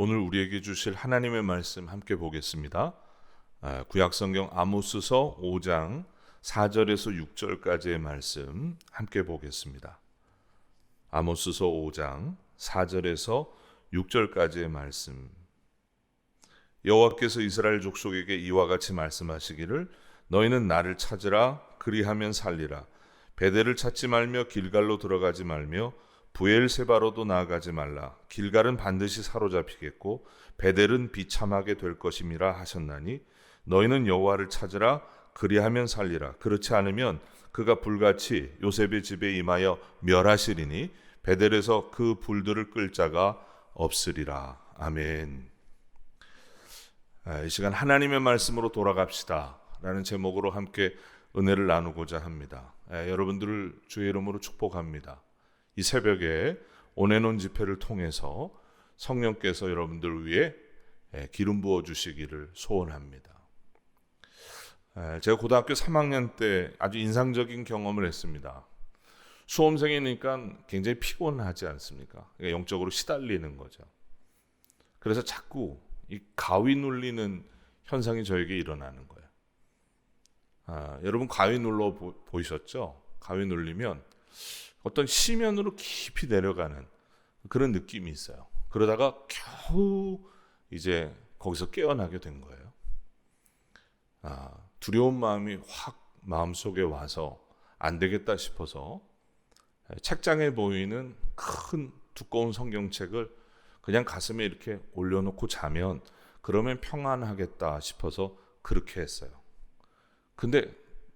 오늘 우리에게 주실 하나님의 말씀 함께 보겠습니다. 구약성경 아모스서 5장 4절에서 6절까지의 말씀 함께 보겠습니다. 아모스서 5장 4절에서 6절까지의 말씀. 여호와께서 이스라엘 족속에게 이와 같이 말씀하시기를 너희는 나를 찾으라 그리하면 살리라. 베델을 찾지 말며 길갈로 들어가지 말며 부엘세바로도 나아가지 말라. 길갈은 반드시 사로잡히겠고 베델은 비참하게 될 것임이라 하셨나니 너희는 여호와를 찾으라 그리하면 살리라. 그렇지 않으면 그가 불같이 요셉의 집에 임하여 멸하시리니 베델에서 그 불들을 끌 자가 없으리라. 아멘. 이 시간 하나님의 말씀으로 돌아갑시다 라는 제목으로 함께 은혜를 나누고자 합니다. 여러분들을 주의 이름으로 축복합니다. 이 새벽에 온해논 집회를 통해서 성령께서 여러분들 위해 기름 부어 주시기를 소원합니다. 제가 고등학교 3학년 때 아주 인상적인 경험을 했습니다. 수험생이니까 굉장히 피곤하지 않습니까? 영적으로 시달리는 거죠. 그래서 자꾸 이 가위 눌리는 현상이 저에게 일어나는 거예요. 여러분 가위 눌러 보이셨죠? 가위 눌리면 어떤 심연으로 깊이 내려가는 그런 느낌이 있어요. 그러다가 겨우 이제 거기서 깨어나게 된 거예요. 두려운 마음이 확 마음속에 와서 안 되겠다 싶어서 책장에 보이는 큰 두꺼운 성경책을 그냥 가슴에 이렇게 올려놓고 자면 그러면 평안하겠다 싶어서 그렇게 했어요. 근데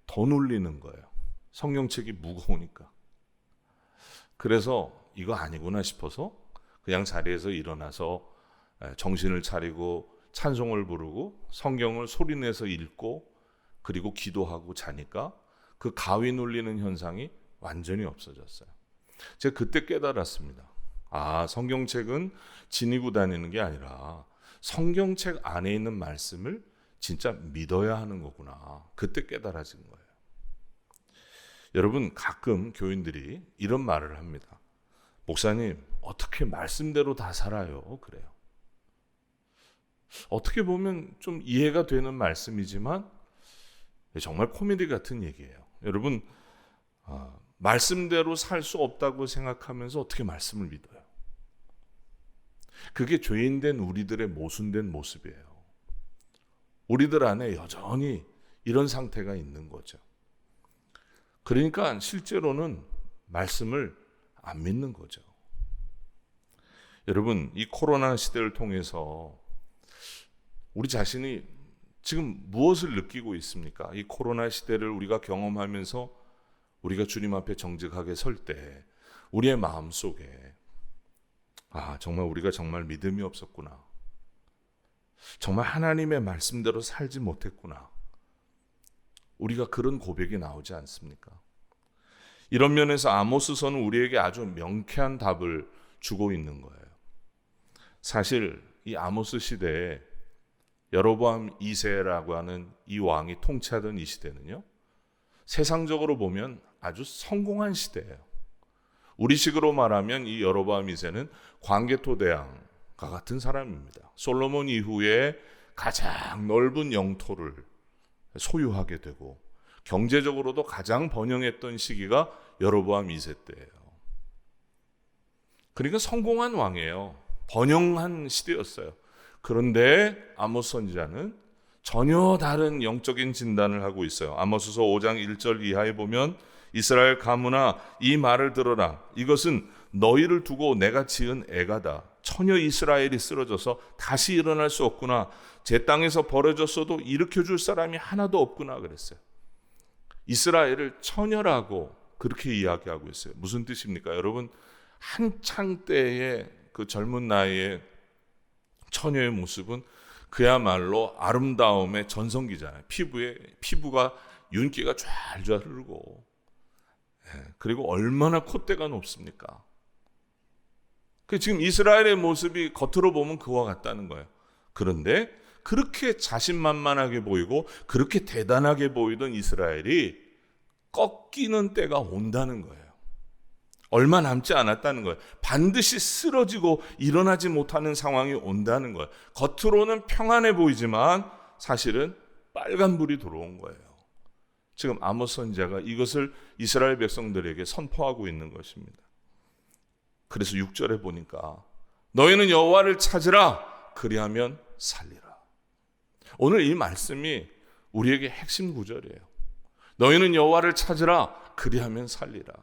더 눌리는 거예요. 성경책이 무거우니까. 그래서 이거 아니구나 싶어서 그냥 자리에서 일어나서 정신을 차리고 찬송을 부르고 성경을 소리내서 읽고 그리고 기도하고 자니까 그 가위 눌리는 현상이 완전히 없어졌어요. 제가 그때 깨달았습니다. 성경책은 지니고 다니는 게 아니라 성경책 안에 있는 말씀을 진짜 믿어야 하는 거구나. 그때 깨달아진 거예요. 여러분 가끔 교인들이 이런 말을 합니다. 목사님 어떻게 말씀대로 다 살아요? 그래요. 어떻게 보면 좀 이해가 되는 말씀이지만 정말 코미디 같은 얘기예요. 여러분 말씀대로 살 수 없다고 생각하면서 어떻게 말씀을 믿어요? 그게 죄인된 우리들의 모순된 모습이에요. 우리들 안에 여전히 이런 상태가 있는 거죠. 그러니까 실제로는 말씀을 안 믿는 거죠. 여러분, 이 코로나 시대를 통해서 우리 자신이 지금 무엇을 느끼고 있습니까? 이 코로나 시대를 우리가 경험하면서 우리가 주님 앞에 정직하게 설 때 우리의 마음속에 정말 우리가 정말 믿음이 없었구나. 정말 하나님의 말씀대로 살지 못했구나. 우리가 그런 고백이 나오지 않습니까? 이런 면에서 아모스서는 우리에게 아주 명쾌한 답을 주고 있는 거예요. 사실 이 아모스 시대에 여로보암 2세라고 하는 이 왕이 통치하던 이 시대는요, 세상적으로 보면 아주 성공한 시대예요. 우리식으로 말하면 이 여로보암 2세는 광개토 대왕과 같은 사람입니다. 솔로몬 이후에 가장 넓은 영토를 소유하게 되고 경제적으로도 가장 번영했던 시기가 여로보암 2세 때예요. 그러니까 성공한 왕이에요. 번영한 시대였어요. 그런데 아모스 선지자는 전혀 다른 영적인 진단을 하고 있어요. 아모스서 5장 1절 이하에 보면 이스라엘 가문아 이 말을 들어라. 이것은 너희를 두고 내가 지은 애가다. 처녀 이스라엘이 쓰러져서 다시 일어날 수 없구나. 제 땅에서 버려졌어도 일으켜줄 사람이 하나도 없구나 그랬어요. 이스라엘을 처녀라고 그렇게 이야기하고 있어요. 무슨 뜻입니까? 여러분 한창 때의 그 젊은 나이에 처녀의 모습은 그야말로 아름다움의 전성기잖아요. 피부가 윤기가 좔좔 흐르고 그리고 얼마나 콧대가 높습니까? 지금 이스라엘의 모습이 겉으로 보면 그와 같다는 거예요. 그런데 그렇게 자신만만하게 보이고 그렇게 대단하게 보이던 이스라엘이 꺾이는 때가 온다는 거예요. 얼마 남지 않았다는 거예요. 반드시 쓰러지고 일어나지 못하는 상황이 온다는 거예요. 겉으로는 평안해 보이지만 사실은 빨간불이 들어온 거예요. 지금 아모스 선지자가 이것을 이스라엘 백성들에게 선포하고 있는 것입니다. 그래서 6절에 보니까 너희는 여호와를 찾으라 그리하면 살리라. 오늘 이 말씀이 우리에게 핵심 구절이에요. 너희는 여호와를 찾으라 그리하면 살리라.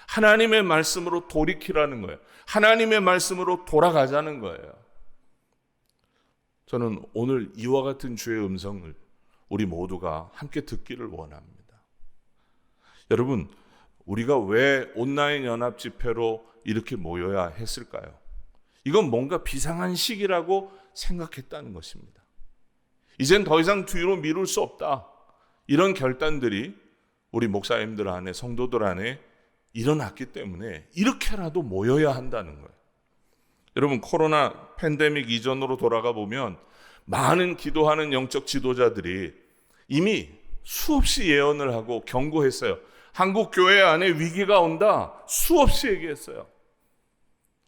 하나님의 말씀으로 돌이키라는 거예요. 하나님의 말씀으로 돌아가자는 거예요. 저는 오늘 이와 같은 주의 음성을 우리 모두가 함께 듣기를 원합니다. 여러분, 우리가 왜 온라인 연합 집회로 이렇게 모여야 했을까요? 이건 뭔가 비상한 시기라고 생각했다는 것입니다. 이젠 더 이상 뒤로 미룰 수 없다. 이런 결단들이 우리 목사님들 안에, 성도들 안에 일어났기 때문에 이렇게라도 모여야 한다는 거예요. 여러분, 코로나 팬데믹 이전으로 돌아가 보면 많은 기도하는 영적 지도자들이 이미 수없이 예언을 하고 경고했어요. 한국 교회 안에 위기가 온다. 수없이 얘기했어요.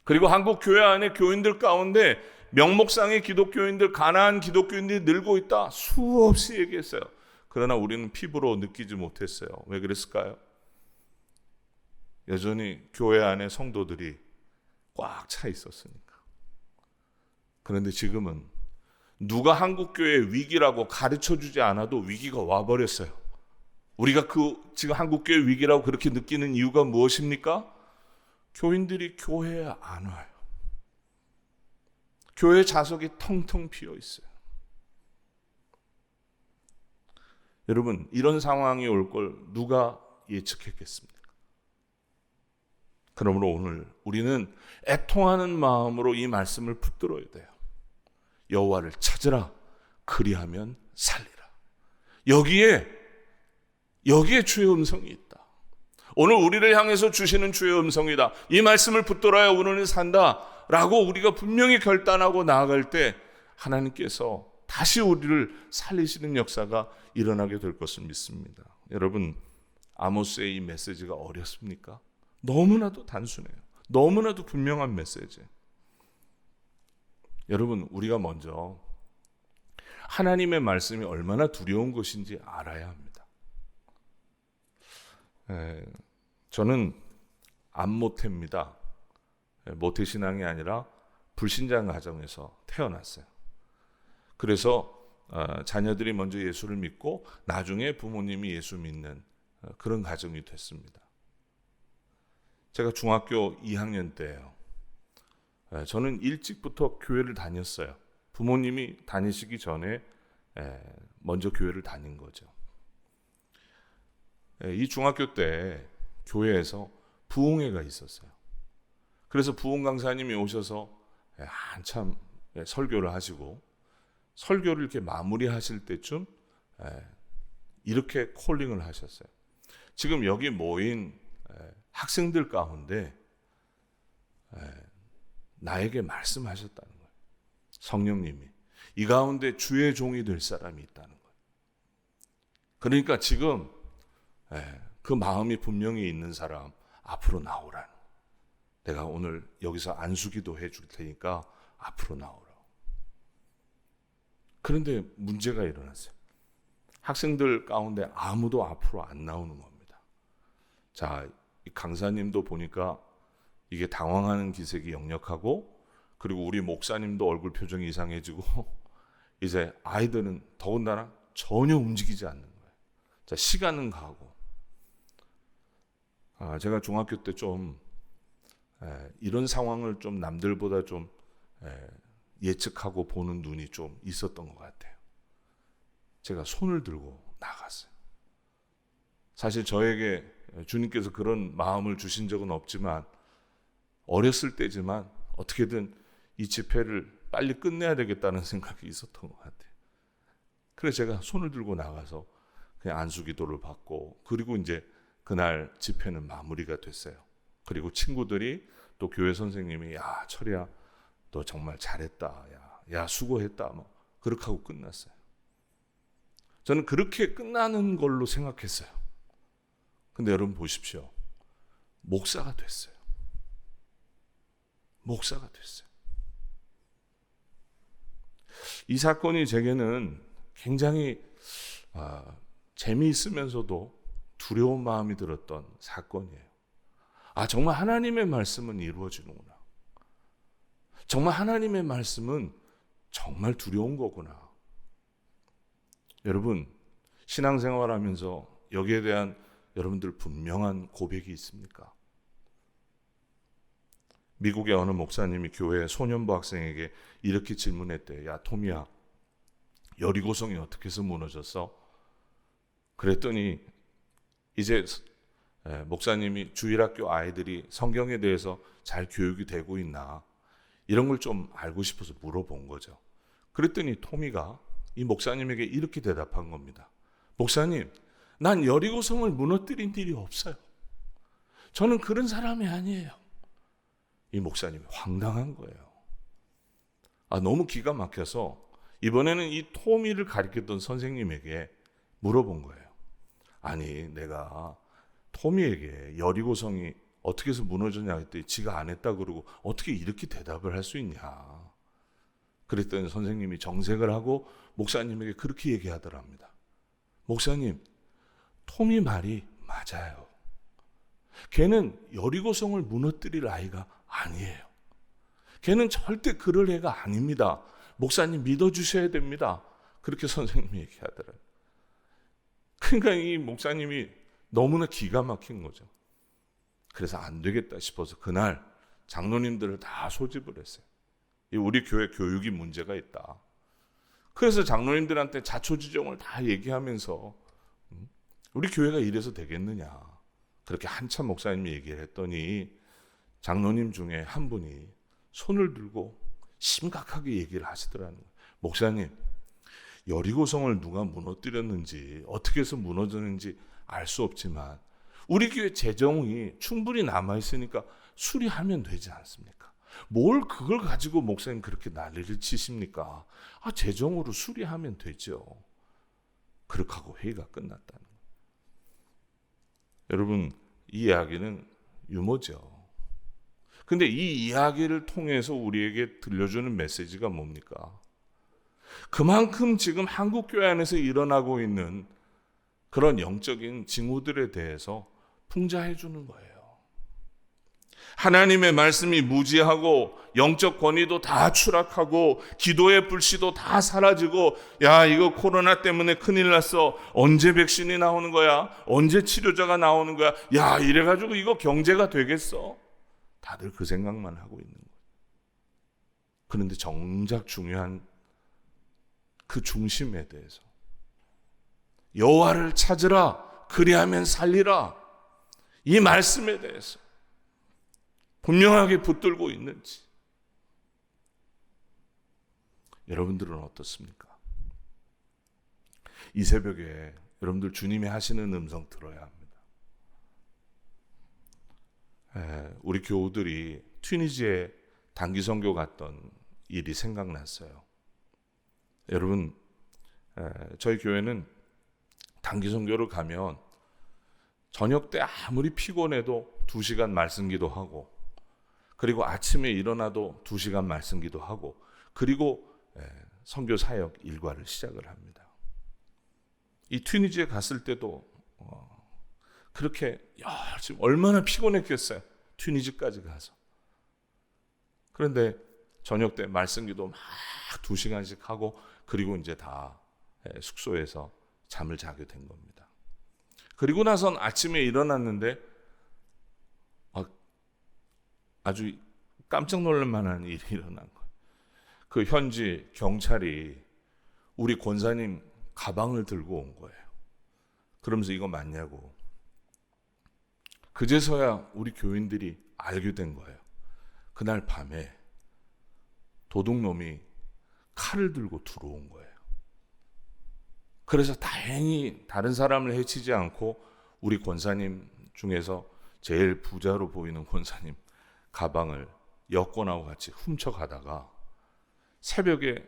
그리고 한국 교회 안에 교인들 가운데 명목상의 기독교인들, 가난한 기독교인들이 늘고 있다. 수없이 얘기했어요. 그러나 우리는 피부로 느끼지 못했어요. 왜 그랬을까요? 여전히 교회 안에 성도들이 꽉 차 있었으니까. 그런데 지금은 누가 한국교회의 위기라고 가르쳐주지 않아도 위기가 와버렸어요. 우리가 지금 한국교회 위기라고 그렇게 느끼는 이유가 무엇입니까? 교인들이 교회에 안 와요. 교회 좌석이 텅텅 비어 있어요. 여러분, 이런 상황이 올 걸 누가 예측했겠습니까? 그러므로 오늘 우리는 애통하는 마음으로 이 말씀을 붙들어야 돼요. 여호와를 찾으라 그리하면 살리라. 여기에 주의 음성이 있다. 오늘 우리를 향해서 주시는 주의 음성이다. 이 말씀을 붙들어야 오늘은 산다라고 우리가 분명히 결단하고 나아갈 때 하나님께서 다시 우리를 살리시는 역사가 일어나게 될 것을 믿습니다. 여러분, 아모스의 이 메시지가 어렵습니까? 너무나도 단순해요. 너무나도 분명한 메시지. 여러분, 우리가 먼저 하나님의 말씀이 얼마나 두려운 것인지 알아야 합니다. 저는 안모태입니다. 모태신앙이 아니라 불신장 가정에서 태어났어요. 그래서 자녀들이 먼저 예수를 믿고 나중에 부모님이 예수 믿는 그런 가정이 됐습니다. 제가 중학교 2학년 때예요. 저는 일찍부터 교회를 다녔어요. 부모님이 다니시기 전에 먼저 교회를 다닌 거죠. 이 중학교 때 교회에서 부흥회가 있었어요. 그래서 부흥 강사님이 오셔서 한참 설교를 하시고 설교를 이렇게 마무리하실 때쯤 이렇게 콜링을 하셨어요. 지금 여기 모인 학생들 가운데 나에게 말씀하셨다는 거예요. 성령님이 이 가운데 주의 종이 될 사람이 있다는 거예요. 그러니까 지금 그 마음이 분명히 있는 사람 앞으로 나오라는 거예요. 내가 오늘 여기서 안수기도 해줄 테니까 앞으로 나오라고. 그런데 문제가 일어났어요. 학생들 가운데 아무도 앞으로 안 나오는 겁니다. 자, 이 강사님도 보니까 이게 당황하는 기색이 역력하고, 그리고 우리 목사님도 얼굴 표정이 이상해지고, 이제 아이들은 더군다나 전혀 움직이지 않는 거예요. 자, 시간은 가고. 제가 중학교 때 좀 이런 상황을 좀 남들보다 좀 예측하고 보는 눈이 좀 있었던 것 같아요. 제가 손을 들고 나갔어요. 사실 저에게 주님께서 그런 마음을 주신 적은 없지만 어렸을 때지만 어떻게든 이 집회를 빨리 끝내야 되겠다는 생각이 있었던 것 같아요. 그래서 제가 손을 들고 나가서 그냥 안수기도를 받고, 그리고 이제 그날 집회는 마무리가 됐어요. 그리고 친구들이 또 교회 선생님이 야 철이야 너 정말 잘했다, 야 수고했다, 뭐 그렇게 하고 끝났어요. 저는 그렇게 끝나는 걸로 생각했어요. 근데 여러분 보십시오. 목사가 됐어요. 목사가 됐어요. 이 사건이 제게는 굉장히 재미있으면서도 두려운 마음이 들었던 사건이에요. 정말 하나님의 말씀은 이루어지는구나. 정말 하나님의 말씀은 정말 두려운 거구나. 여러분, 신앙생활하면서 여기에 대한 여러분들 분명한 고백이 있습니까? 미국의 어느 목사님이 교회 소년부 학생에게 이렇게 질문했대요. 야, 토미야, 여리고성이 어떻게 해서 무너졌어? 그랬더니 이제 목사님이 주일학교 아이들이 성경에 대해서 잘 교육이 되고 있나, 이런 걸 좀 알고 싶어서 물어본 거죠. 그랬더니 토미가 이 목사님에게 이렇게 대답한 겁니다. 목사님, 난 여리고성을 무너뜨린 일이 없어요. 저는 그런 사람이 아니에요. 이 목사님이 황당한 거예요. 너무 기가 막혀서 이번에는 이 토미를 가르쳤던 선생님에게 물어본 거예요. 아니, 내가 토미에게 여리고성이 어떻게 해서 무너졌냐 했더니 지가 안 했다 그러고 어떻게 이렇게 대답을 할 수 있냐. 그랬더니 선생님이 정색을 하고 목사님에게 그렇게 얘기하더랍니다. 목사님, 토미 말이 맞아요. 걔는 여리고성을 무너뜨릴 아이가 아니에요. 걔는 절대 그럴 애가 아닙니다. 목사님 믿어주셔야 됩니다. 그렇게 선생님이 얘기하더라고요. 그러니까 이 목사님이 너무나 기가 막힌 거죠. 그래서 안 되겠다 싶어서 그날 장로님들을 다 소집을 했어요. 우리 교회 교육이 문제가 있다. 그래서 장로님들한테 자초지종을 다 얘기하면서 우리 교회가 이래서 되겠느냐. 그렇게 한참 목사님이 얘기를 했더니 장로님 중에 한 분이 손을 들고 심각하게 얘기를 하시더라는 거예요. 목사님, 여리고성을 누가 무너뜨렸는지 어떻게 해서 무너졌는지 알 수 없지만 우리 교회 재정이 충분히 남아있으니까 수리하면 되지 않습니까? 뭘 그걸 가지고 목사님 그렇게 난리를 치십니까? 재정으로 수리하면 되죠. 그렇게 하고 회의가 끝났다는 거예요. 여러분, 이 이야기는 유머죠. 근데 이 이야기를 통해서 우리에게 들려주는 메시지가 뭡니까? 그만큼 지금 한국 교회 안에서 일어나고 있는 그런 영적인 징후들에 대해서 풍자해 주는 거예요. 하나님의 말씀이 무지하고 영적 권위도 다 추락하고 기도의 불씨도 다 사라지고, 야, 이거 코로나 때문에 큰일 났어. 언제 백신이 나오는 거야? 언제 치료자가 나오는 거야? 야, 이래가지고 이거 경제가 되겠어? 다들 그 생각만 하고 있는 거예요. 그런데 정작 중요한 그 중심에 대해서, 여호와를 찾으라 그리하면 살리라, 이 말씀에 대해서 분명하게 붙들고 있는지 여러분들은 어떻습니까? 이 새벽에 여러분들 주님이 하시는 음성 들어야 합니다. 우리 교우들이 튀니지에 단기 선교 갔던 일이 생각났어요. 여러분, 저희 교회는 단기 선교를 가면 저녁 때 아무리 피곤해도 2시간 말씀 기도하고, 그리고 아침에 일어나도 2시간 말씀 기도하고, 그리고 선교 사역 일과를 시작을 합니다. 이 튀니지에 갔을 때도 그렇게 지금 얼마나 피곤했겠어요. 튀니지까지 가서. 그런데 저녁 때 말씀 기도 막 2시간씩 하고, 그리고 이제 다 숙소에서 잠을 자게 된 겁니다. 그리고 나선 아침에 일어났는데 아주 깜짝 놀랄 만한 일이 일어난 거예요. 그 현지 경찰이 우리 권사님 가방을 들고 온 거예요. 그러면서 이거 맞냐고. 그제서야 우리 교인들이 알게 된 거예요. 그날 밤에 도둑놈이 칼을 들고 들어온 거예요. 그래서 다행히 다른 사람을 해치지 않고 우리 권사님 중에서 제일 부자로 보이는 권사님 가방을 여권하고 같이 훔쳐가다가 새벽에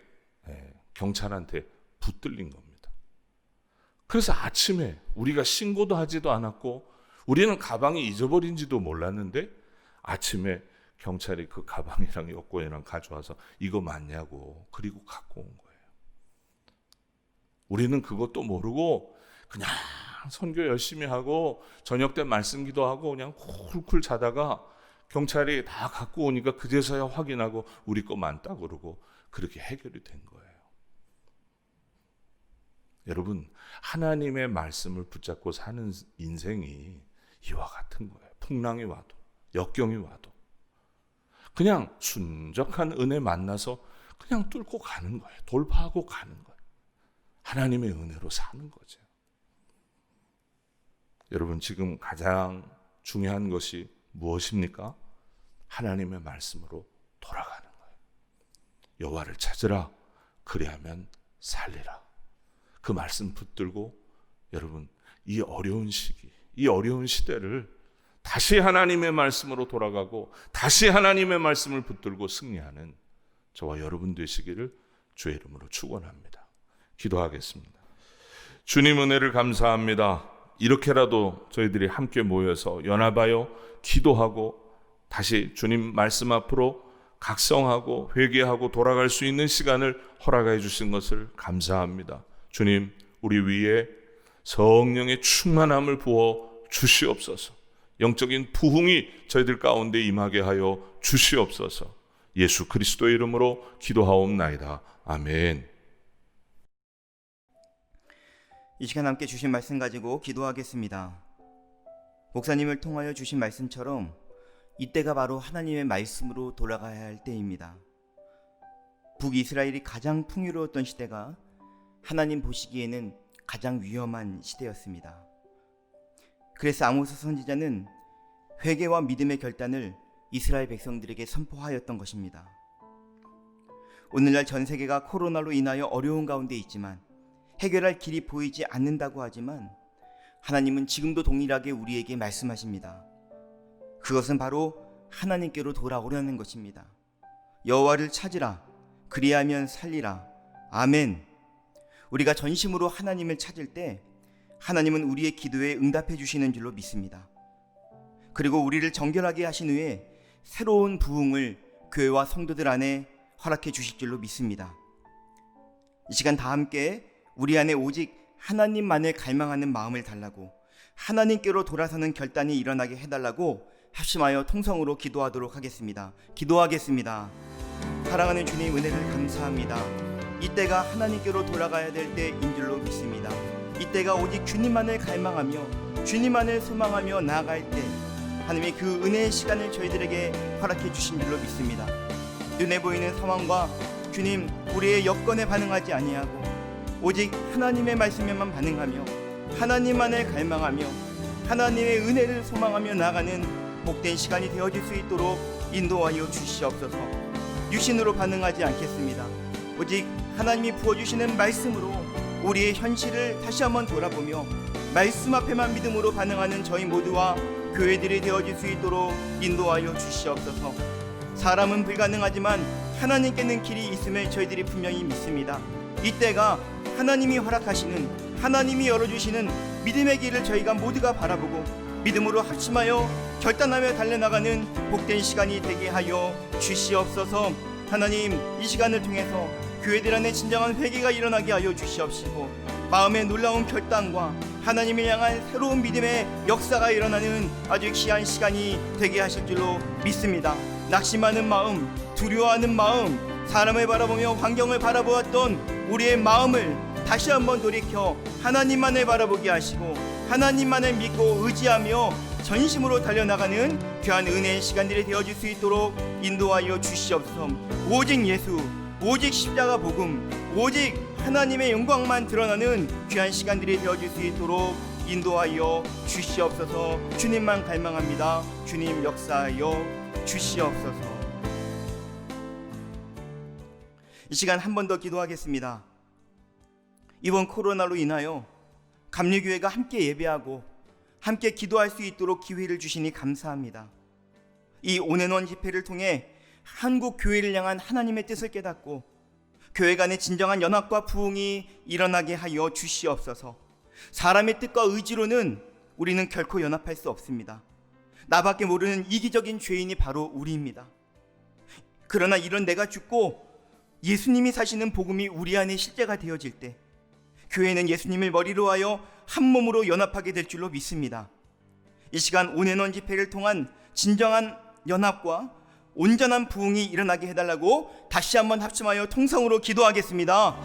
경찰한테 붙들린 겁니다. 그래서 아침에 우리가 신고도 하지도 않았고 우리는 가방이 잊어버린지도 몰랐는데 아침에 경찰이 그 가방이랑 여권이랑 가져와서 이거 맞냐고, 그리고 갖고 온 거예요. 우리는 그것도 모르고 그냥 선교 열심히 하고 저녁 때 말씀 기도하고 그냥 쿨쿨 자다가 경찰이 다 갖고 오니까 그제서야 확인하고 우리 거 맞다 그러고 그렇게 해결이 된 거예요. 여러분, 하나님의 말씀을 붙잡고 사는 인생이 이와 같은 거예요. 풍랑이 와도 역경이 와도 그냥 순적한 은혜 만나서 그냥 뚫고 가는 거예요. 돌파하고 가는 거예요. 하나님의 은혜로 사는 거죠. 여러분, 지금 가장 중요한 것이 무엇입니까? 하나님의 말씀으로 돌아가는 거예요. 여호와를 찾으라, 그리하면 살리라. 그 말씀 붙들고 여러분, 이 어려운 시기, 이 어려운 시대를 다시 하나님의 말씀으로 돌아가고 다시 하나님의 말씀을 붙들고 승리하는 저와 여러분 되시기를 주의 이름으로 축원합니다. 기도하겠습니다. 주님, 은혜를 감사합니다. 이렇게라도 저희들이 함께 모여서 연합하여 기도하고 다시 주님 말씀 앞으로 각성하고 회개하고 돌아갈 수 있는 시간을 허락해 주신 것을 감사합니다. 주님, 우리 위에 성령의 충만함을 부어 주시옵소서. 영적인 부흥이 저희들 가운데 임하게 하여 주시옵소서. 예수 그리스도의 이름으로 기도하옵나이다. 아멘. 이 시간 함께 주신 말씀 가지고 기도하겠습니다. 목사님을 통하여 주신 말씀처럼 이때가 바로 하나님의 말씀으로 돌아가야 할 때입니다. 북이스라엘이 가장 풍요로웠던 시대가 하나님 보시기에는 가장 위험한 시대였습니다. 그래서 아모스 선지자는 회개와 믿음의 결단을 이스라엘 백성들에게 선포하였던 것입니다. 오늘날 전 세계가 코로나로 인하여 어려운 가운데 있지만 해결할 길이 보이지 않는다고 하지만 하나님은 지금도 동일하게 우리에게 말씀하십니다. 그것은 바로 하나님께로 돌아오라는 것입니다. 여호와를 찾으라, 그리하면 살리라. 아멘. 우리가 전심으로 하나님을 찾을 때 하나님은 우리의 기도에 응답해 주시는 줄로 믿습니다. 그리고 우리를 정결하게 하신 후에 새로운 부흥을 교회와 성도들 안에 허락해 주실 줄로 믿습니다. 이 시간 다 함께 우리 안에 오직 하나님만을 갈망하는 마음을 달라고, 하나님께로 돌아서는 결단이 일어나게 해달라고 합심하여 통성으로 기도하도록 하겠습니다. 기도하겠습니다. 사랑하는 주님, 은혜를 감사합니다. 이때가 하나님께로 돌아가야 될 때인 줄로 믿습니다. 이때가 오직 주님만을 갈망하며 주님만을 소망하며 나아갈 때 하나님의 그 은혜의 시간을 저희들에게 허락해 주신 줄로 믿습니다. 눈에 보이는 상황과 주님, 우리의 여건에 반응하지 아니하고 오직 하나님의 말씀에만 반응하며 하나님만을 갈망하며 하나님의 은혜를 소망하며 나아가는 복된 시간이 되어질 수 있도록 인도하여 주시옵소서. 육신으로 반응하지 않겠습니다. 오직 하나님이 부어주시는 말씀으로 우리의 현실을 다시 한번 돌아보며 말씀 앞에만 믿음으로 반응하는 저희 모두와 교회들이 되어질 수 있도록 인도하여 주시옵소서. 사람은 불가능하지만 하나님께는 길이 있음을 저희들이 분명히 믿습니다. 이때가 하나님이 허락하시는, 하나님이 열어주시는 믿음의 길을 저희가 모두가 바라보고 믿음으로 합심하여 결단하며 달려나가는 복된 시간이 되게 하여 주시옵소서. 하나님, 이 시간을 통해서 교회들 안에 진정한 회개가 일어나게 하여 주시옵시고 마음의 놀라운 결단과 하나님을 향한 새로운 믿음의 역사가 일어나는 아주 귀한 시간이 되게 하실 줄로 믿습니다. 낙심하는 마음, 두려워하는 마음, 사람을 바라보며 환경을 바라보았던 우리의 마음을 다시 한번 돌이켜 하나님만을 바라보게 하시고 하나님만을 믿고 의지하며 전심으로 달려나가는 귀한 은혜의 시간들이 되어질 수 있도록 인도하여 주시옵소서. 오직 예수, 오직 십자가 복음, 오직 하나님의 영광만 드러나는 귀한 시간들이 되어질 수 있도록 인도하여 주시옵소서. 주님만 갈망합니다. 주님 역사하여 주시옵소서. 이 시간 한 번 더 기도하겠습니다. 이번 코로나로 인하여 감리교회가 함께 예배하고 함께 기도할 수 있도록 기회를 주시니 감사합니다. 이 온앤원 집회를 통해 한국 교회를 향한 하나님의 뜻을 깨닫고 교회 간의 진정한 연합과 부흥이 일어나게 하여 주시옵소서. 사람의 뜻과 의지로는 우리는 결코 연합할 수 없습니다. 나밖에 모르는 이기적인 죄인이 바로 우리입니다. 그러나 이런 내가 죽고 예수님이 사시는 복음이 우리 안에 실제가 되어질 때 교회는 예수님을 머리로 하여 한 몸으로 연합하게 될 줄로 믿습니다. 이 시간 온앤원 집회를 통한 진정한 연합과 온전한 부흥이 일어나게 해달라고 다시 한번 합심하여 통성으로 기도하겠습니다.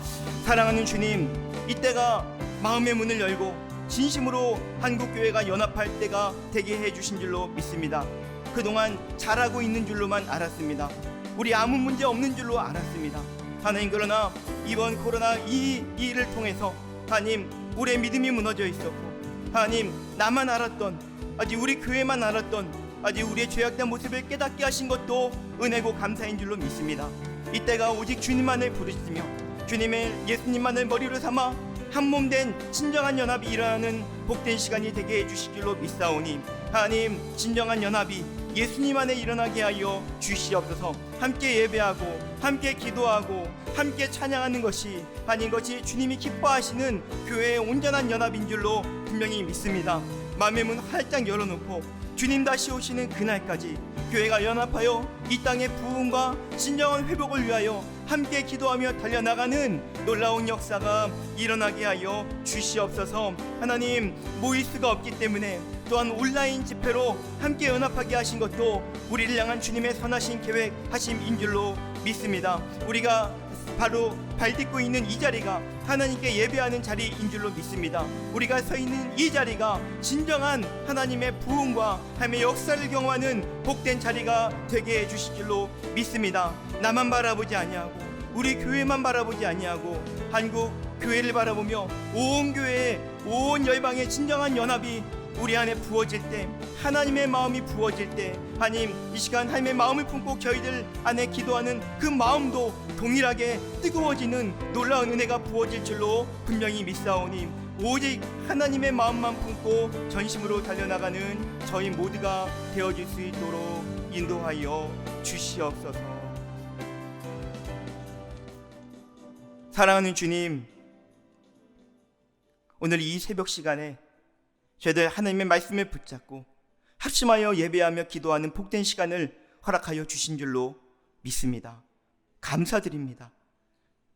사랑하는 주님, 이때가 마음의 문을 열고 진심으로 한국교회가 연합할 때가 되게 해주신 줄로 믿습니다. 그동안 잘하고 있는 줄로만 알았습니다. 우리 아무 문제 없는 줄로 알았습니다. 하나님, 그러나 이번 코로나 이 일을 통해서 하나님, 우리의 믿음이 무너져 있었고 하나님, 나만 알았던, 아직 우리 교회만 알았던, 아직 우리의 죄악된 모습을 깨닫게 하신 것도 은혜고 감사인 줄로 믿습니다. 이때가 오직 주님만을 부르시며 주님의 예수님만을 머리로 삼아 한몸된 진정한 연합이 일어나는 복된 시간이 되게 해주실 줄로 믿사오니 하나님, 진정한 연합이 예수님 안에 일어나게 하여 주시옵소서. 함께 예배하고 함께 기도하고 함께 찬양하는 것이 아닌 것이 주님이 기뻐하시는 교회의 온전한 연합인 줄로 분명히 믿습니다. 마음의 문 활짝 열어놓고 주님 다시 오시는 그날까지 교회가 연합하여 이 땅의 부흥과 진정한 회복을 위하여 함께 기도하며 달려나가는 놀라운 역사가 일어나게 하여 주시옵소서. 하나님, 모일 수가 없기 때문에 또한 온라인 집회로 함께 연합하게 하신 것도 우리를 향한 주님의 선하신 계획 하심인 줄로 믿습니다. 우리가 바로 발딛고 있는 이 자리가 하나님께 예배하는 자리인 줄로 믿습니다. 우리가 서 있는 이 자리가 진정한 하나님의 부흥과 하나님의 역사를 경험하는 복된 자리가 되게 해주실 줄로 믿습니다. 나만 바라보지 아니하고 우리 교회만 바라보지 아니하고 한국 교회를 바라보며 온 교회의 온 열방의 진정한 연합이 우리 안에 부어질 때, 하나님의 마음이 부어질 때 하나님, 이 시간 하나님의 마음을 품고 저희들 안에 기도하는 그 마음도 동일하게 뜨거워지는 놀라운 은혜가 부어질 줄로 분명히 믿사오니 오직 하나님의 마음만 품고 전심으로 달려나가는 저희 모두가 되어질 수 있도록 인도하여 주시옵소서. 사랑하는 주님, 오늘 이 새벽 시간에 저희들 하나님의 말씀을 붙잡고 합심하여 예배하며 기도하는 복된 시간을 허락하여 주신 줄로 믿습니다. 감사드립니다.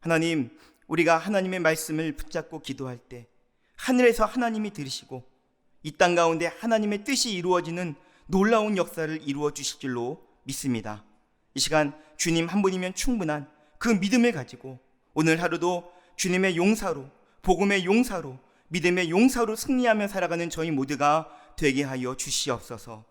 하나님, 우리가 하나님의 말씀을 붙잡고 기도할 때 하늘에서 하나님이 들으시고 이 땅 가운데 하나님의 뜻이 이루어지는 놀라운 역사를 이루어 주실 줄로 믿습니다. 이 시간 주님 한 분이면 충분한 그 믿음을 가지고 오늘 하루도 주님의 용사로, 복음의 용사로, 믿음의 용사로 승리하며 살아가는 저희 모두가 되게 하여 주시옵소서.